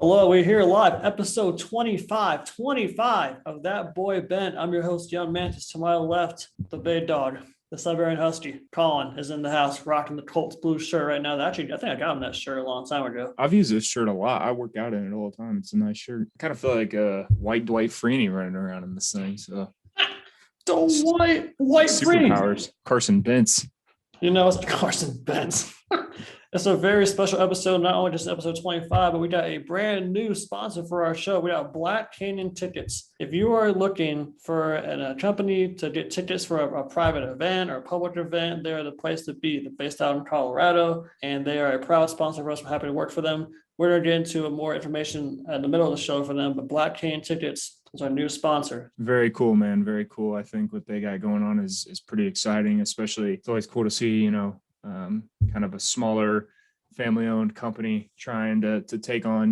Hello, we're here live, episode 25 of That Boy Ben. I'm your host, Young Mantis. To my left, the big dog, the Siberian Husky, Colin, is in the house rocking the Colts blue shirt right now. Actually, I think I got him that shirt a long time ago. I've used this shirt a lot. I work out in it all the time. It's a nice shirt. I kind of feel like a white Dwight Freeney running around in this thing. So The white superpowers. Carson Bentz. You know, it's Carson Bentz. It's a very special episode, not only just episode 25, but we got a brand new sponsor for our show. We got Black Canyon Tickets. If you are looking for a company to get tickets for a private event or a public event, they're the place to be. They're based out in Colorado, and they are a proud sponsor for us. We're happy to work for them. We're going to get into more information in the middle of the show for them, but Black Canyon Tickets is our new sponsor. Very cool, man. Very cool. I think what they got going on is pretty exciting, especially it's always cool to see, kind of a smaller family-owned company trying to take on,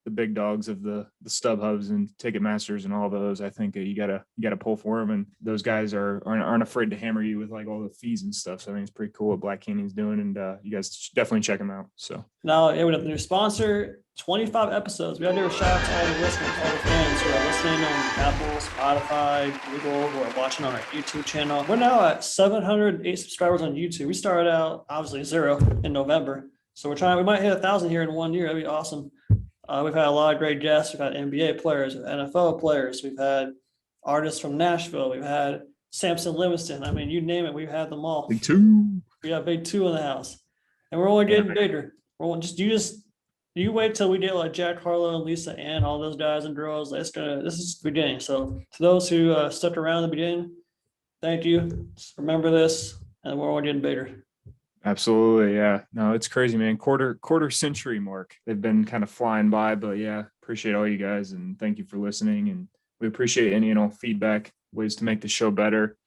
the big dogs of the StubHubs and Ticketmasters and all those. I think you gotta pull for them, and those guys aren't afraid to hammer you with like all the fees and stuff. So I think it's pretty cool what Black Canyon's doing, and you guys should definitely check them out. So now, we have the new sponsor. 25 episodes. We got to do a shout out to all the listeners, all the fans who are listening on Apple, Spotify, Google, who are watching on our YouTube channel. We're now at 708 subscribers on YouTube. We started out obviously 0 in November, so we might hit 1,000 here in 1 year. That'd be awesome. We've had a lot of great guests. We've had NBA players, NFL players. We've had artists from Nashville. We've had Samson Livingston. I mean, you name it, we've had them all. Big two. We got Big Two in the house, and we're only getting bigger. You wait till we get like Jack Harlow and Lisa Ann, all those guys and girls. This is the beginning. So to those who stuck around in the beginning, thank you. Just remember this, and we're all getting bigger. Absolutely, yeah. No, it's crazy, man. Quarter century mark. They've been kind of flying by, but yeah, appreciate all you guys and thank you for listening. And we appreciate any feedback, ways to make the show better,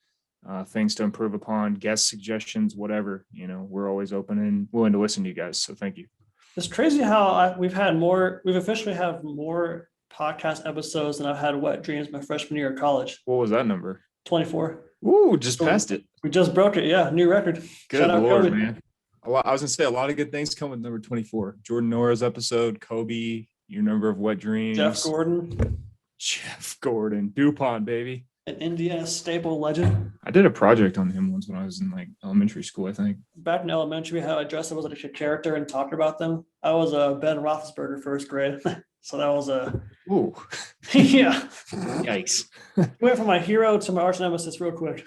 things to improve upon, guest suggestions, whatever. We're always open and willing to listen to you guys. So thank you. It's crazy how we've officially have more podcast episodes than I've had wet dreams my freshman year of college. What was that number? 24. Ooh, just passed it. We just broke it. Yeah, new record. Good Lord, man. I was going to say a lot of good things come with number 24. Jordan Nora's episode, Kobe, your number of wet dreams. Jeff Gordon. DuPont, baby. An Indiana staple legend. I did a project on him once when I was in like elementary school, I think. Back in elementary, how I dressed up as like a character and talked about them. I was Ben Roethlisberger first grade. So that was Ooh. Yeah. Yikes. Went from my hero to my arch nemesis real quick.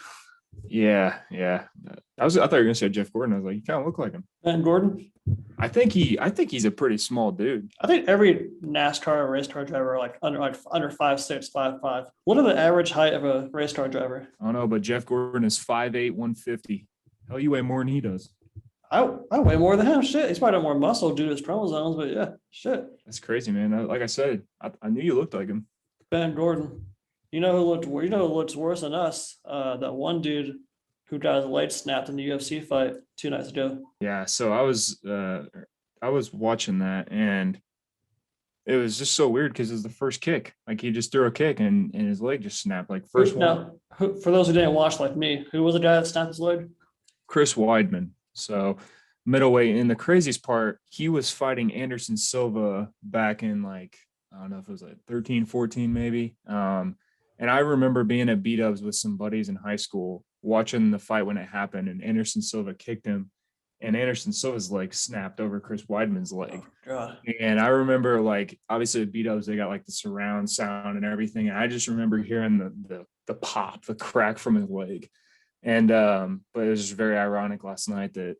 Yeah. I thought you were gonna say Jeff Gordon. I was like, you kind of look like him. Ben Gordon? I think he's a pretty small dude. I think every NASCAR or race car driver are like under 5'6", 5'5". What are the average height of a race car driver? I don't know, but Jeff Gordon is 5'8", 150. Hell, you weigh more than he does. I weigh more than him. Shit, he's probably got more muscle due to his chromosomes, but yeah, shit. That's crazy, man. Like I said, I knew you looked like him. Ben Gordon. You know who looks worse than us? That one dude who got his leg snapped in the UFC fight 2 nights ago. Yeah, so I was watching that, and it was just so weird because it was the first kick. Like he just threw a kick and his leg just snapped. Like first one. For those who didn't watch like me, who was the guy that snapped his leg? Chris Weidman. So middleweight. And the craziest part, he was fighting Anderson Silva back in like, I don't know if it was like 13, 14 maybe. And I remember being at B-dubs with some buddies in high school, watching the fight when it happened, and Anderson Silva kicked him, and Anderson Silva's leg snapped over Chris Weidman's leg. Oh, God. And I remember, like, obviously at B-dubs, they got like the surround sound and everything. And I just remember hearing the pop, the crack from his leg. And, but it was just very ironic last night that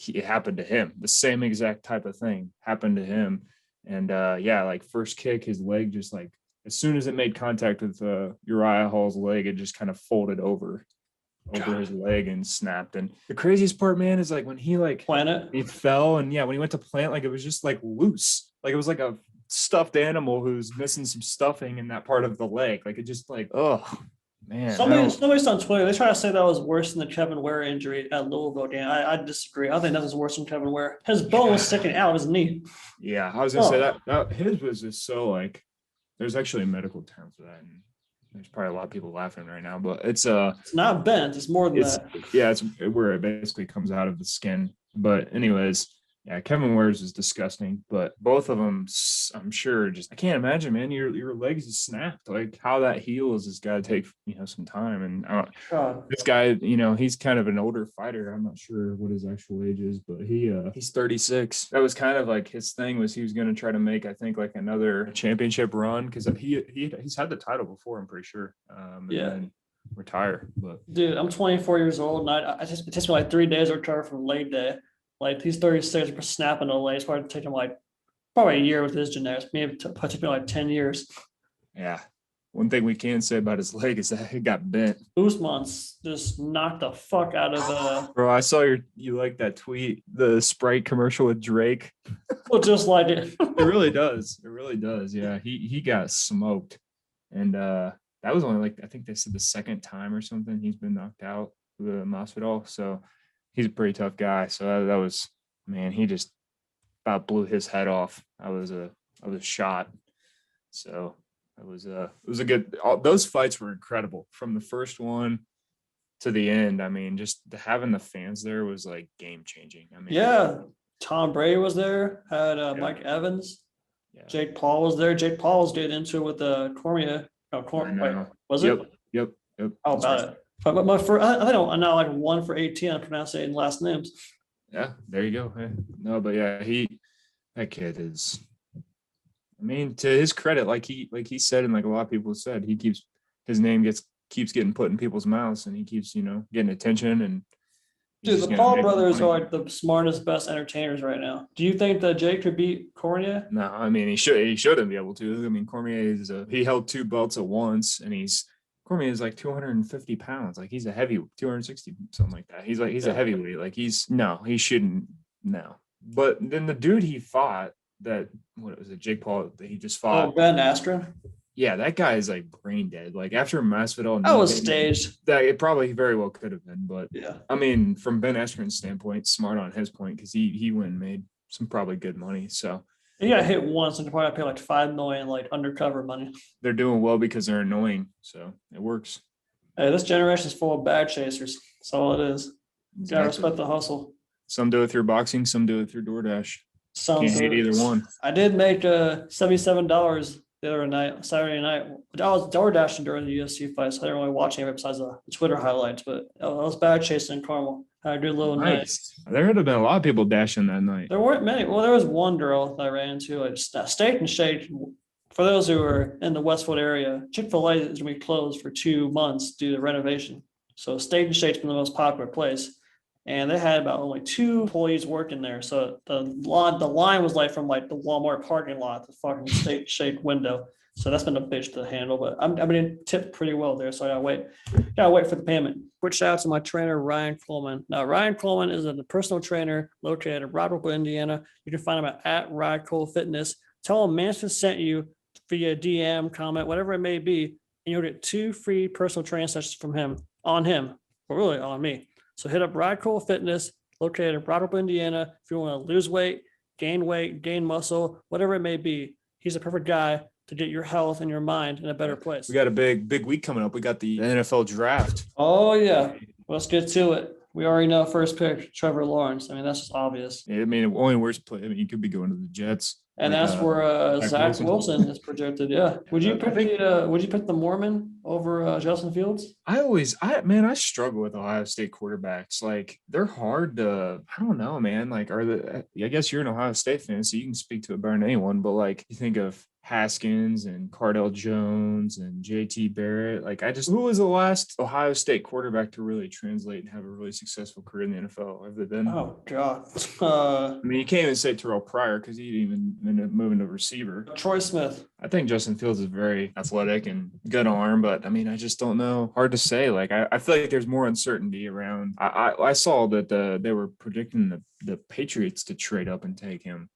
it happened to him. The same exact type of thing happened to him. And like first kick, his leg just like, as soon as it made contact with Uriah Hall's leg, it just kind of folded over his leg and snapped. And the craziest part, man, is like when he fell, and when he went to plant, like it was just like loose. Like it was like a stuffed animal who's missing some stuffing in that part of the leg. Like it just like, oh man. Somebody's on Twitter, they try to say that was worse than the Kevin Ware injury at Louisville game. I disagree. I think that was worse than Kevin Ware. His bone was sticking out of his knee. Yeah, I was gonna say that his was just so like, there's actually a medical term for that, and there's probably a lot of people laughing right now, but it's not bent. It's more than that. Yeah, it's where it basically comes out of the skin. But anyways, Yeah, Kevin Wares is disgusting, but both of them, I'm sure, just I can't imagine, man. Your legs is snapped. Like how that heals has got to take some time. And God. this guy, he's kind of an older fighter. I'm not sure what his actual age is, but he's 36. That was kind of like his thing was he was going to try to make, I think, like another championship run because he's had the title before. I'm pretty sure. And Yeah. then retire. But Dude, I'm 24 years old, and it takes me like 3 days to recover from leg day. Like he's 36 for snapping a leg. It's probably take him like probably a year with his genetics. Maybe take me like 10 years. yeah, one thing we can say about his leg is that it got bent. Usman's just knocked the fuck out of Bro, I saw you like that tweet, the Sprite commercial with Drake. well, just like it. It really does. It really does. Yeah, he got smoked, and that was only like I think they said the second time or something he's been knocked out with the Masvidal. So he's a pretty tough guy. So that was, man, he just about blew his head off. I was shot. So it was a good. Those fights were incredible from the first one to the end. I mean, just having the fans there was like game changing. I mean, Yeah, Tom Brady was there. Had Mike Evans. Yeah. Jake Paul was there. Jake Paul was getting into it with Cormier. No, wait, was it? Yep. How about it? But my first, I don't. I'm not like 1 for 18 on pronouncing last names. Yeah, there you go. Hey. No, but yeah, that kid is. I mean, to his credit, like he said, and like a lot of people said, his name keeps getting put in people's mouths, and he keeps getting attention. And dude, the Paul brothers are like the smartest, best entertainers right now. Do you think that Jake could beat Cormier? No, I mean he shouldn't be able to. I mean Cormier he held 2 belts at once, and Cormier is like 250 pounds. Like he's a heavy 260 something like that. He's a heavyweight. Like he shouldn't. No, but then the dude he fought. What was it, Jake Paul that he just fought? Oh, Ben Askren. Yeah, that guy is like brain dead. Like after Masvidal, that was staged. That it probably very well could have been, but yeah. I mean, from Ben Askren's standpoint, smart on his point because he went and made some probably good money. So he got hit once and they probably pay like $5 million like undercover money. They're doing well because they're annoying, so it works. Hey, this generation is full of bag chasers. That's all it is. You gotta respect the hustle. Some do it through boxing, some do it through DoorDash. Can't hate either one. I did make $77 the other night, Saturday night. I was door dashing during the UFC fight, so I didn't really watch any besides the Twitter highlights. But I was bag chasing in Carmel. I did a little nice. There would have been a lot of people dashing that night. There weren't many. Well, there was one girl that I ran into. Like Steak and Shake. For those who are in the Westwood area, Chick-fil-A is going to be closed for 2 months due to renovation. So Steak and Shake's been the most popular place. And they had about only 2 employees working there. So the line was like from like the Walmart parking lot to fucking Steak and Shake window. So that's been a bitch to handle, but I'm being tipped pretty well there. So I gotta wait for the payment. Quick shout out to my trainer, Ryan Coleman. Now, Ryan Coleman is a personal trainer located in Rock River, Indiana. You can find him at Ride Cole Fitness. Tell him Mansfield sent you via DM, comment, whatever it may be, and you'll get 2 free personal training sessions from him, but really on me. So hit up Ride Cole Fitness, located in Rock River, Indiana. If you want to lose weight, gain muscle, whatever it may be, he's a perfect guy to get your health and your mind in a better place. We got a big week coming up. We got the NFL draft. Oh, yeah. Let's get to it. We already know first pick, Trevor Lawrence. I mean, that's just obvious. I mean, only worst play. I mean, you could be going to the Jets. And that's where Zach Wilson is projected. Yeah. Would you pick the Mormon over Justin Fields? I struggle with Ohio State quarterbacks. Like they're hard to. I don't know, man. Like I guess you're an Ohio State fan, so you can speak to it better than anyone. But like you think of Haskins and Cardell Jones and JT Barrett. Like who was the last Ohio State quarterback to really translate and have a really successful career in the NFL? Have they been? Oh God. I mean, you can't even say Terrell Pryor because he didn't even end up moving to receiver. Troy Smith. I think Justin Fields is very athletic and good arm, but I mean, I just don't know. Hard to say. Like I feel like there's more uncertainty around. I saw that they were predicting the Patriots to trade up and take him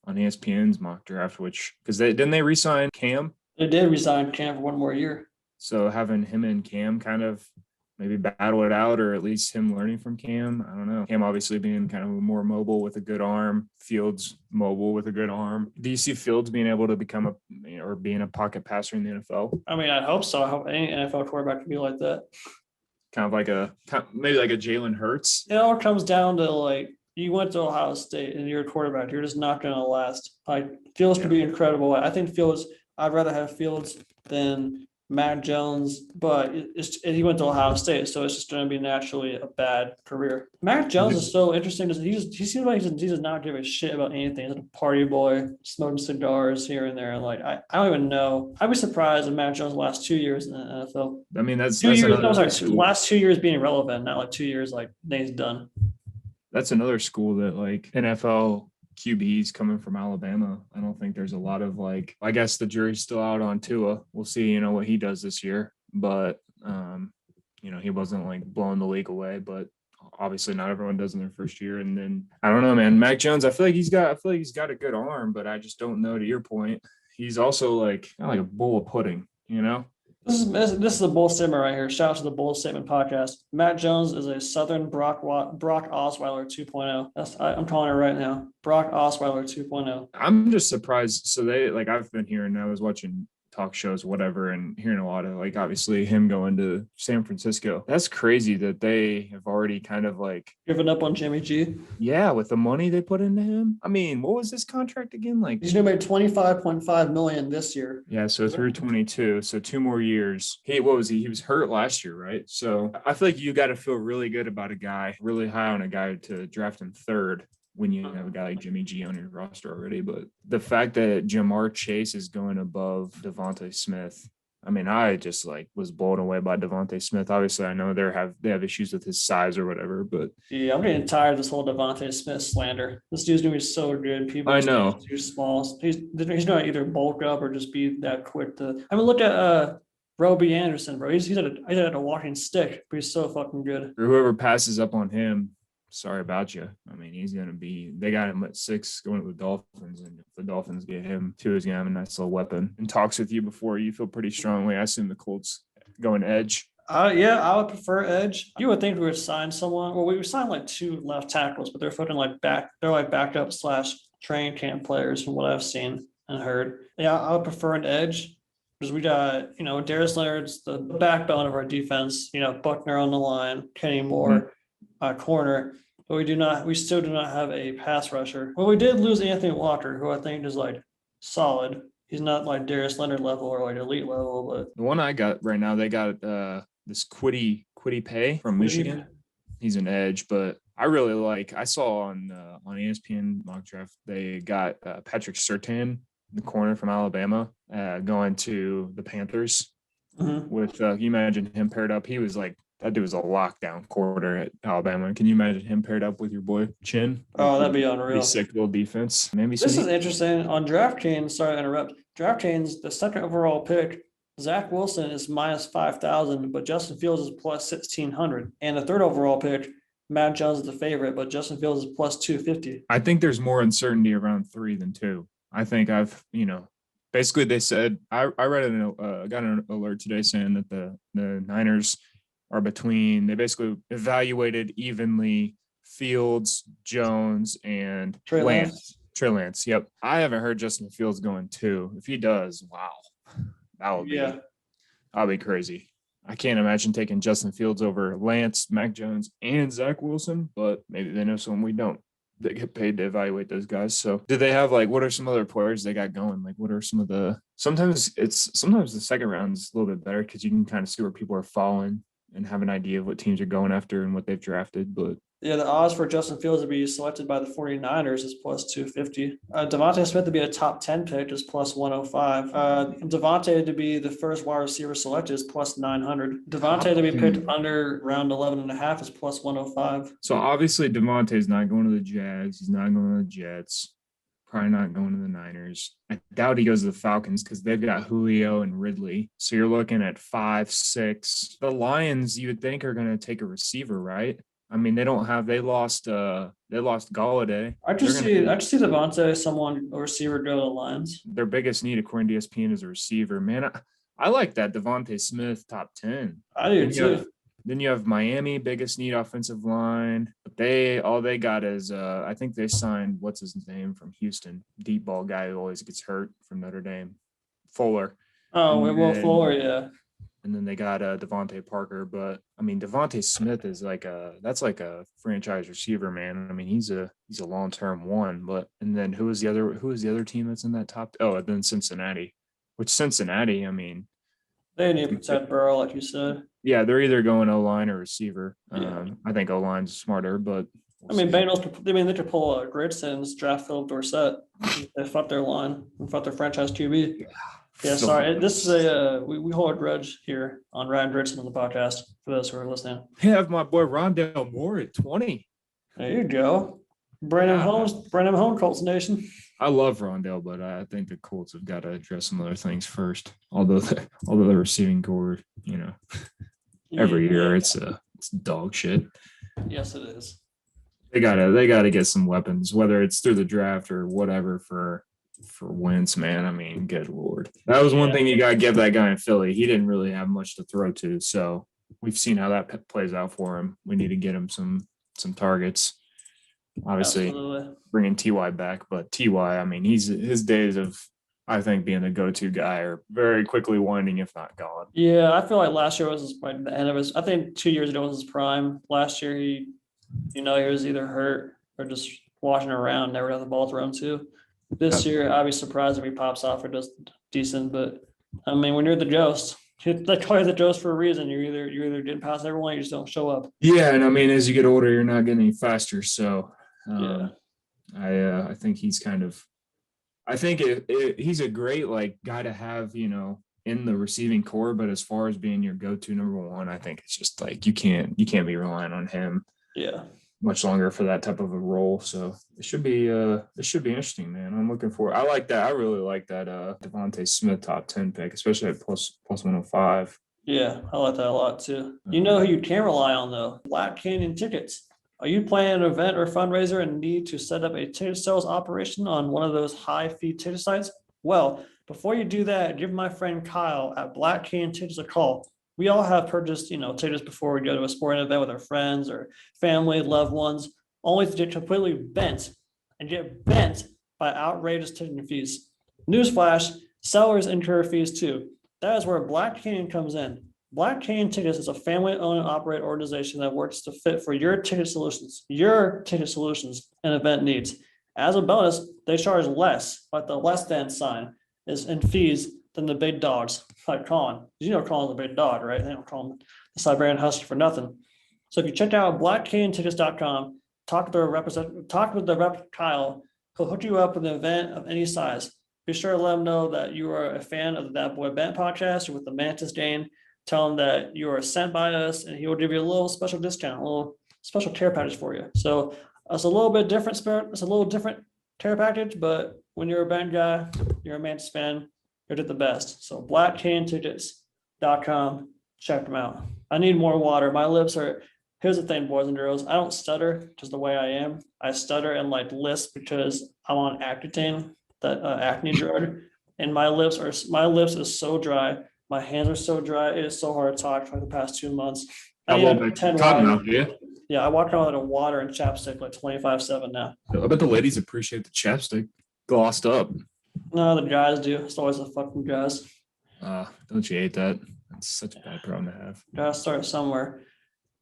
on ESPN's mock draft, because didn't they re-sign Cam? They did re-sign Cam for 1 more year. So having him and Cam kind of maybe battle it out, or at least him learning from Cam. I don't know. Cam obviously being kind of more mobile with a good arm. Fields mobile with a good arm. Do you see Fields being able to become being a pocket passer in the NFL? I mean, I hope so. I hope any NFL quarterback can be like that. Maybe like a Jalen Hurts. It all comes down to like, you went to Ohio State and you're a quarterback, you're just not going to last. Like Fields could Yeah. be incredible. I think Fields. I'd rather have Fields than Mac Jones, but he went to Ohio State, so it's just going to be naturally a bad career. Mac Jones is so interesting. He seems like he does not give a shit about anything. He's a party boy, smoking cigars here and there. Like I don't even know. I'd be surprised if Mac Jones last 2 years in the NFL. I mean, that's 2 years. No, another sorry, school. last 2 years being relevant, not like 2 years like Nate's done. That's another school that like NFL QBs coming from Alabama. I don't think there's a lot of like, I guess the jury's still out on Tua. We'll see, what he does this year. But he wasn't like blowing the league away, but obviously not everyone does in their first year. And then I don't know, man. Mac Jones, I feel like he's got a good arm, but I just don't know, to your point. He's also like kind of like a bowl of pudding, This is a bull statement right here. Shout out to the Bull Statement podcast. Matt Jones is a Southern Brock Osweiler 2.0. I'm calling it right now. Brock Osweiler 2.0. I'm just surprised. So I've been hearing, I was watching talk shows, whatever, and hearing a lot of like obviously him going to San Francisco. That's crazy that they have already kind of like given up on Jimmy G. Yeah, with the money they put into him. I mean, what was his contract again? Like he's gonna make $25.5 million this year. Yeah, so through 22, so 2 more years. He was hurt last year, right? So I feel like you got to feel really good about a guy, really high on a guy to draft him third when you have a guy like Jimmy G on your roster already. But the fact that Jamar Chase is going above Devontae Smith, I mean, I just like was blown away by Devontae Smith. Obviously, I know they have issues with his size or whatever, but yeah, I'm getting tired of this whole Devontae Smith slander. This dude's gonna be so good. People, I know, too small. He's gonna either bulk up or just be that quick to. I mean, look at Roby Anderson, bro. He's at a walking stick, but he's so fucking good. Or whoever passes up on him, sorry about you. I mean, they got him at 6 going to the Dolphins, and if the Dolphins get him too, he's gonna have a nice little weapon. And talks with you before, you feel pretty strongly. I assume the Colts going edge. Yeah, I would prefer edge. You would think we would sign someone. Well, we would sign like 2 left tackles, but they're fucking they're like backup / training camp players from what I've seen and heard. Yeah, I would prefer an edge because we got, Darius Leonard's the backbone of our defense. Buckner on the line, Kenny Moore, corner. But we still do not have a pass rusher. Well, we did lose Anthony Walker, who I think is like solid. He's not like Darius Leonard level or like elite level, but the one I got right now, they got this Quiddy Pay from Michigan. He's an edge, but I really I saw on ESPN mock draft, they got Patrick Surtain, the corner from Alabama, going to the Panthers. With you imagine him paired up. He was like, that dude was a lockdown corner at Alabama. Can you imagine him paired up with your boy Chin? Oh, that'd be unreal. Be sick little defense. Maybe this is interesting. On DraftKings, sorry to interrupt. DraftKings, the second overall pick, Zach Wilson is minus 5,000, but Justin Fields is plus 1,600. And the third overall pick, Matt Jones is the favorite, but Justin Fields is plus 250. I think there's more uncertainty around 3 than 2. I think basically they said, I read got an alert today saying that the Niners are they basically evaluated evenly Fields, Jones, and Trey Lance. Trey Lance. Yep. I haven't heard Justin Fields going 2. If he does, wow. That'll be crazy. I can't imagine taking Justin Fields over Lance, Mac Jones, and Zach Wilson, but maybe they know someone we don't. They get paid to evaluate those guys. So do they have what are some other players they got going? Like, what are some of sometimes the second round is a little bit better because you can kind of see where people are falling and have an idea of what teams are going after and what they've drafted. But yeah, the odds for Justin Fields to be selected by the 49ers is plus 250. Devontae Smith to be a top 10 pick is plus 105. Devontae to be the first wide receiver selected is plus 900. Devontae to be picked under round 11.5 is plus 105. So obviously Devontae's not going to the Jags. He's not going to the Jets. Probably not going to the Niners. I doubt he goes to the Falcons because they've got Julio and Ridley. So you're looking at 5, 6. The Lions, you would think, are going to take a receiver, right? I mean, they lost Galladay. I just see Devontae, a receiver, go to the Lions. Their biggest need, according to ESPN, is a receiver. Man, I like that Devontae Smith top 10. I do too. Then you have Miami, biggest need offensive line. But all they got is I think they signed what's his name from Houston, deep ball guy who always gets hurt from Notre Dame, Fuller. Oh, Fuller, yeah. And then they got Devontae Parker, but I mean Devontae Smith is that's like a franchise receiver, man. I mean he's a long-term one, but and then who is the other team that's in that top? Oh, and then Cincinnati, which Cincinnati, I mean, They need to protect Burrow, like you said. yeah, they're either going O-line or receiver. Yeah. I think O-line's smarter, but I mean, Bengals. I mean, they could pull a Gridson's draft Philip Dorsett. They fucked their line and fucked their franchise QB. Yeah, sorry. This is we hold a grudge here on Ryan Dritson on the podcast for those who are listening. Have my boy Rondale Moore at 20. There you go. Brandon Holmes, Colts Nation. I love Rondale, but I think the Colts have got to address some other things first. Although the receiving core, every year it's dog shit. Yes, it is. They gotta get some weapons, whether it's through the draft or whatever for Wentz, man. I mean, good Lord. That was one thing you got to give that guy in Philly. He didn't really have much to throw to. So we've seen how that plays out for him. We need to get him some targets. Obviously, Absolutely. Bringing TY back, but TY, I mean, his days of, I think, being the go-to guy are very quickly winding, if not gone. Yeah, I feel like last year was like the end of his. I think 2 years ago was his prime. Last year, he was either hurt or just washing around, never got the ball thrown to. This year, I'd be surprised if he pops off or does decent. But I mean, when you're the Ghost, they call you the Ghost for a reason. You either didn't pass everyone, or you just don't show up. Yeah, and I mean, as you get older, you're not getting any faster. So, I think he's kind of. I think he's a great guy to have, in the receiving core. But as far as being your go-to number one, I think it's just you can't be relying on him. Yeah. Much longer for that type of a role. So it should be interesting, man. I'm looking forward. I like that. I really like that Devontae Smith top 10 pick, especially at plus 105. Yeah, I like that a lot too. You know who you can rely on though? Black Canyon Tickets. Are you planning an event or fundraiser and need to set up a ticket sales operation on one of those high fee ticket sites? Well, before you do that, give my friend Kyle at Black Canyon Tickets a call. We all have purchased, tickets before we go to a sporting event with our friends or family, loved ones, only to get completely bent by outrageous ticketing fees. Newsflash, sellers incur fees too. That is where Black Canyon comes in. Black Canyon Tickets is a family-owned and operated organization that works to fit for your ticket solutions and event needs. As a bonus, they charge less, like the less than sign is in fees than the big dogs, like Colin. Colin's a big dog, right? They don't call him the Siberian Husky for nothing. So if you check out blackcanyontickets.com, talk with the rep Kyle, he'll hook you up with an event of any size. Be sure to let him know that you are a fan of the That Boy Bent podcast or with the Mantis Dane. Tell him that you are sent by us, and he will give you a little special discount, a little special care package for you. So it's a little bit different spirit. It's a little different care package, but when you're a band guy, you're a Mantis fan, you're at the best. So blackcanyontickets.com, check them out. I need more water. My lips are. Here's the thing, boys and girls. I don't stutter just the way I am. I stutter and lisp because I'm on Accutane, that acne drug, and my lips is so dry. My hands are so dry. It is so hard to talk for the past 2 months. I walk around with a water and chapstick 25/7 now. I bet the ladies appreciate the chapstick glossed up. No, the guys do. It's always the fucking guys. Don't you hate that? That's such a bad problem to have. Gotta start somewhere.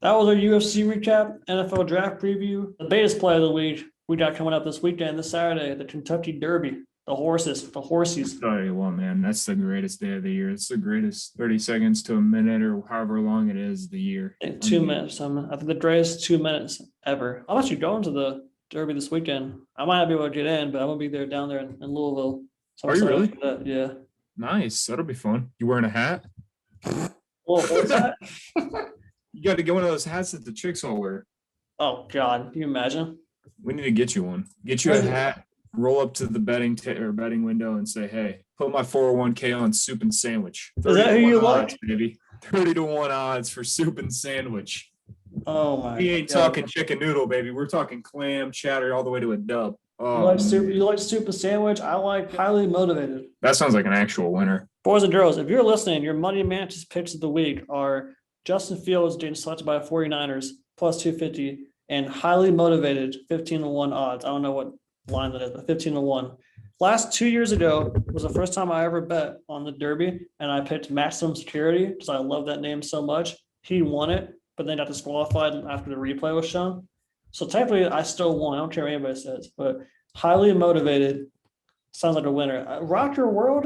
That was our UFC recap, NFL draft preview. The biggest play of the week we got coming up this weekend, this Saturday, the Kentucky Derby. The horsies. I'll tell you what, man, that's the greatest day of the year. It's the greatest 30 seconds to a minute or however long it is the year. 2 minutes. I think the greatest 2 minutes ever. I'm actually going to the Derby this weekend. I might not be able to get in, but I'm going to be there down there in Louisville. So are you really? Yeah. Nice. That'll be fun. You wearing a hat? What's that? You got to get one of those hats that the chicks all wear. Oh, God. Can you imagine? We need to get you one. Get you a hat. Roll up to the betting window and say, "Hey, put my 401k on soup and sandwich." Is that who you like, baby? 30-1 odds for soup and sandwich. Oh my! We ain't talking chicken noodle, baby. We're talking clam chowder all the way to a dub. You like soup and sandwich? I like highly motivated. That sounds like an actual winner. Boys and girls, if you're listening, your Money Mantis picks of the week are Justin Fields being selected by the 49ers plus 250 and highly motivated 15-1 odds. I don't know what line that is, but 15-1. Last 2 years ago was the first time I ever bet on the Derby, and I picked Maximum Security because I love that name so much. He won it, but then got disqualified after the replay was shown. So technically, I still won. I don't care what anybody says, but highly motivated. Sounds like a winner. Rock Your World,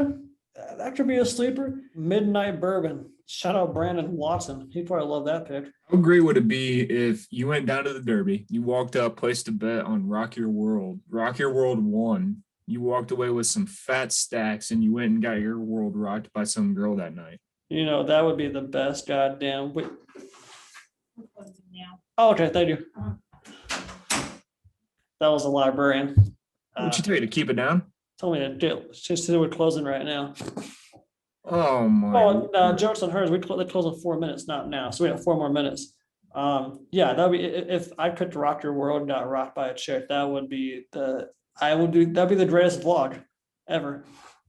that could be a sleeper. Midnight Bourbon. Shout out Brandon Watson. He'd probably love that pick. How great would it be if you went down to the Derby, you walked up, placed a bet on Rock Your World. Rock Your World won. You walked away with some fat stacks and you went and got your world rocked by some girl that night. You know, that would be the best goddamn. Oh, okay, thank you. That was a librarian. What'd she tell you, to keep it down? Told me to do. She said we're closing right now. Oh my. Oh, jokes on hers. They close in 4 minutes, not now. So we have 4 more minutes. Yeah, that'd be if I could rock your world and got rocked by a chick. That would be that'd be the greatest vlog ever.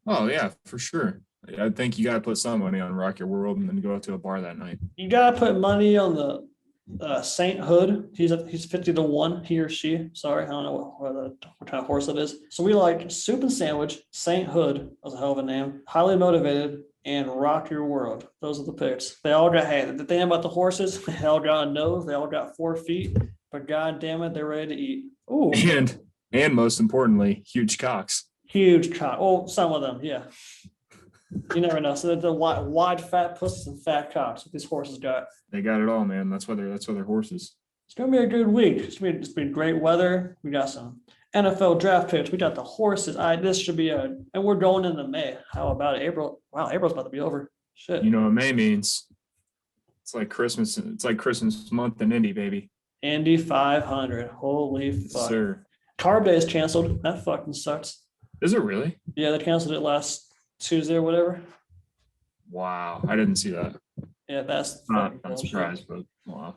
Oh yeah, for sure. I think you got to put some money on Rock Your World and then go out to a bar that night. You gotta put money on the Saint Hood. He's 50-1. He or she. Sorry, I don't know what kind of horse it is. So we like Soup and Sandwich, Saint Hood. That was a hell of a name. Highly Motivated, and Rock Your World. Those are the picks. They all got, hey, the thing about the horses, they all got a nose, they all got 4 feet, but god damn it, they're ready to eat. Ooh. And most importantly, huge cocks. Huge cock. Oh, some of them, yeah. You never know. So the wide fat pussies and fat cocks that these horses got. They got it all, man. That's why they're horses. It's gonna be a good week. It's been great weather. We got some NFL draft picks. We got the horses. This should be and we're going into May. How about April? Wow, April's about to be over. Shit. You know what May means? It's like Christmas. It's like Christmas month in Indy, baby. Indy 500. Holy fuck. Sir. Carb Day is canceled. That fucking sucks. Is it really? Yeah, they canceled it last Tuesday or whatever. Wow, I didn't see that. Yeah, that's not surprised, but wow,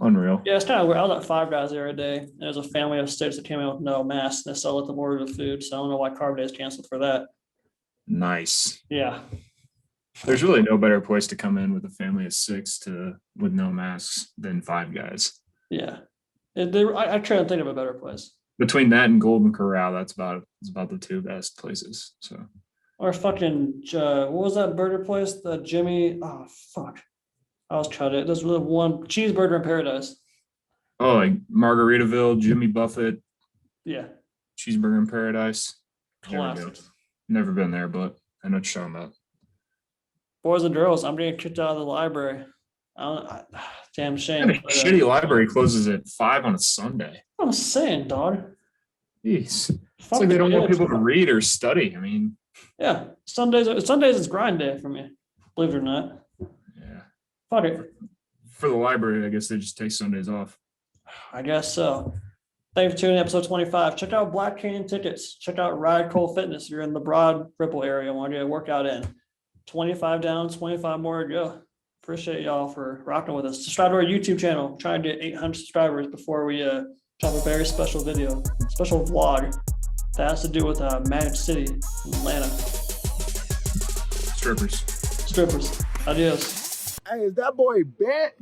unreal. Yeah, it's kind of weird. I was at Five Guys the other day. There's a family of 6 that came in with no mask. They still let them order the food, so I don't know why Carb Day is canceled for that. Nice. Yeah. There's really no better place to come in with a family of 6 with no masks than Five Guys. Yeah, I try to think of a better place. Between that and Golden Corral, that's about the 2 best places. So. Or fucking what was that burger place? The Jimmy. Oh fuck! I was trying to. There's really one Cheeseburger in Paradise. Oh, like Margaritaville, Jimmy Buffett. Yeah. Cheeseburger in Paradise. Classic. Never been there, but I know what you're talking about. Boys and girls, I'm getting kicked out of the library. Damn shame. A shitty library closes at 5 on a Sunday. I'm saying, dog. Jeez. It's like they don't want people to read or study. I mean. Yeah, Sundays is grind day for me, believe it or not. Yeah. Fuck it. For the library, I guess they just take Sundays off. I guess so. Thanks for tuning in episode 25. Check out Black Canyon tickets. Check out Ride Cole Fitness. You're in the Broad Ripple area. Want to get a workout in. 25 down, 25 more to go. Appreciate y'all for rocking with us. Subscribe to our YouTube channel. Trying to get 800 subscribers before we drop a very special video, special vlog that has to do with Magic City, Atlanta. Strippers. Adios. Hey, is that boy bent?